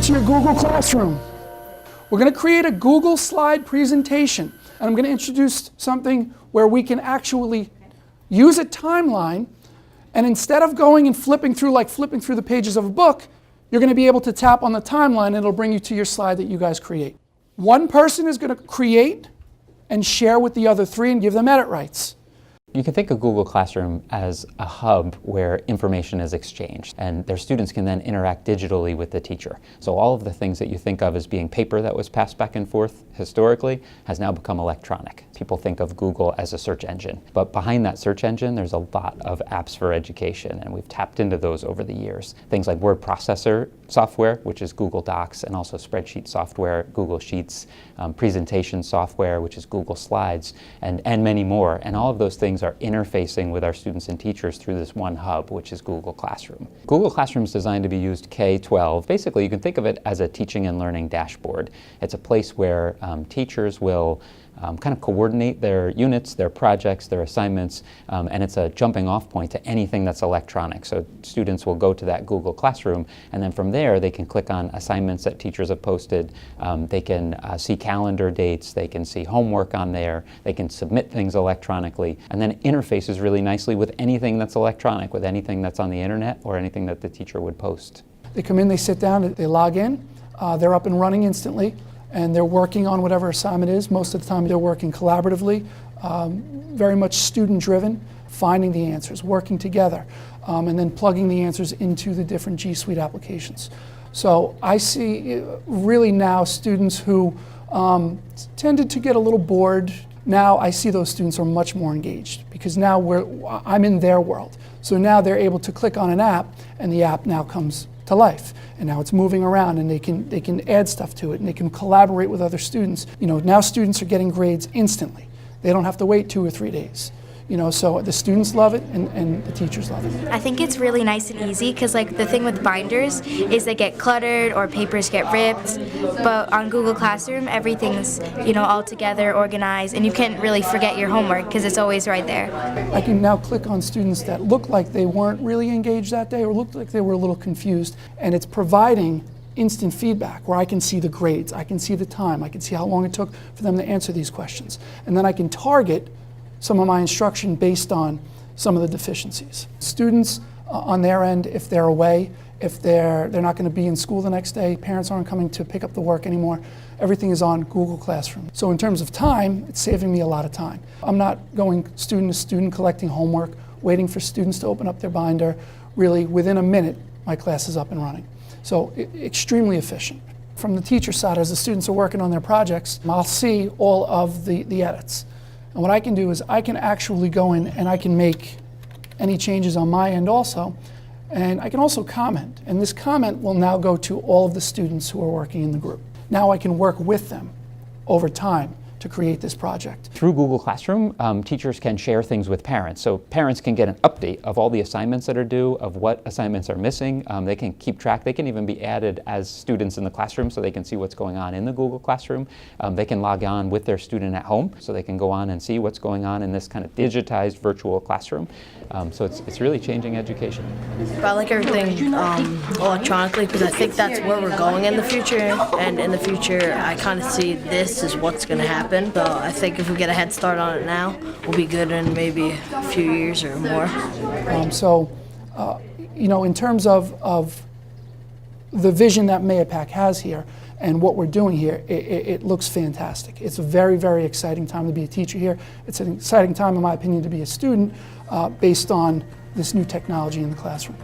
to your Google Classroom. We're going to create a Google slide presentation, and I'm going to introduce something where we can actually use a timeline, and instead of going and flipping through like flipping through the pages of a book, you're going to be able to tap on the timeline and it'll bring you to your slide that you guys create. One person is going to create and share with the other three and give them edit rights. You can think of Google Classroom as a hub where information is exchanged, and their students can then interact digitally with the teacher. So all of the things that you think of as being paper that was passed back and forth historically has now become electronic. People think of Google as a search engine, but behind that search engine there's a lot of apps for education, and we've tapped into those over the years. Things like word processor software, which is Google Docs, and also spreadsheet software, Google Sheets, presentation software, which is Google Slides, and many more. And all of those things are interfacing with our students and teachers through this one hub, which is Google Classroom. Google Classroom is designed to be used K-12. Basically, you can think of it as a teaching and learning dashboard. It's a place where teachers will kind of coordinate their units, their projects, their assignments, and it's a jumping off point to anything that's electronic. So students will go to that Google Classroom, and then from there they can click on assignments that teachers have posted. They can see calendar dates, they can see homework on there, they can submit things electronically, and then it interfaces really nicely with anything that's electronic, with anything that's on the internet or anything that the teacher would post. They come in, they sit down, they log in, they're up and running instantly, and they're working on whatever assignment is. Most of the time they're working collaboratively, very much student-driven, finding the answers, working together, and then plugging the answers into the different G Suite applications. So I see really now students who tended to get a little bored. Now I see those students are much more engaged because now I'm in their world. So now they're able to click on an app and the app now comes to life. And now it's moving around and they can add stuff to it and they can collaborate with other students. You know, now students are getting grades instantly. They don't have to wait 2 or 3 days. You know, so the students love it and the teachers love it. I think it's really nice and easy because like the thing with binders is they get cluttered or papers get ripped, but on Google Classroom everything's, you know, all together, organized, and you can't really forget your homework because it's always right there. I can now click on students that look like they weren't really engaged that day or looked like they were a little confused, and it's providing instant feedback where I can see the grades, I can see the time, I can see how long it took for them to answer these questions, and then I can target some of my instruction based on some of the deficiencies. Students on their end, if they're away, if they're not going to be in school the next day, parents aren't coming to pick up the work anymore, everything is on Google Classroom. So in terms of time, it's saving me a lot of time. I'm not going student to student collecting homework, waiting for students to open up their binder. Really, within a minute, my class is up and running. So extremely efficient. From the teacher side, as the students are working on their projects, I'll see all of the edits. And what I can do is I can actually go in and I can make any changes on my end also. And I can also comment. And this comment will now go to all of the students who are working in the group. Now I can work with them over time to create this project. Through Google Classroom, teachers can share things with parents. So parents can get an update of all the assignments that are due, of what assignments are missing. They can keep track. They can even be added as students in the classroom so they can see what's going on in the Google Classroom. They can log on with their student at home so they can go on and see what's going on in this kind of digitized virtual classroom. So it's really changing education. I like everything electronically because I think that's where we're going in the future, and in the future I kind of see this is what's going to happen. So I think if we get a head start on it now, we'll be good in maybe a few years or more. You know, in terms of the vision that Mahopac has here and what we're doing here, it looks fantastic. It's a very, very exciting time to be a teacher here. It's an exciting time, in my opinion, to be a student based on this new technology in the classroom.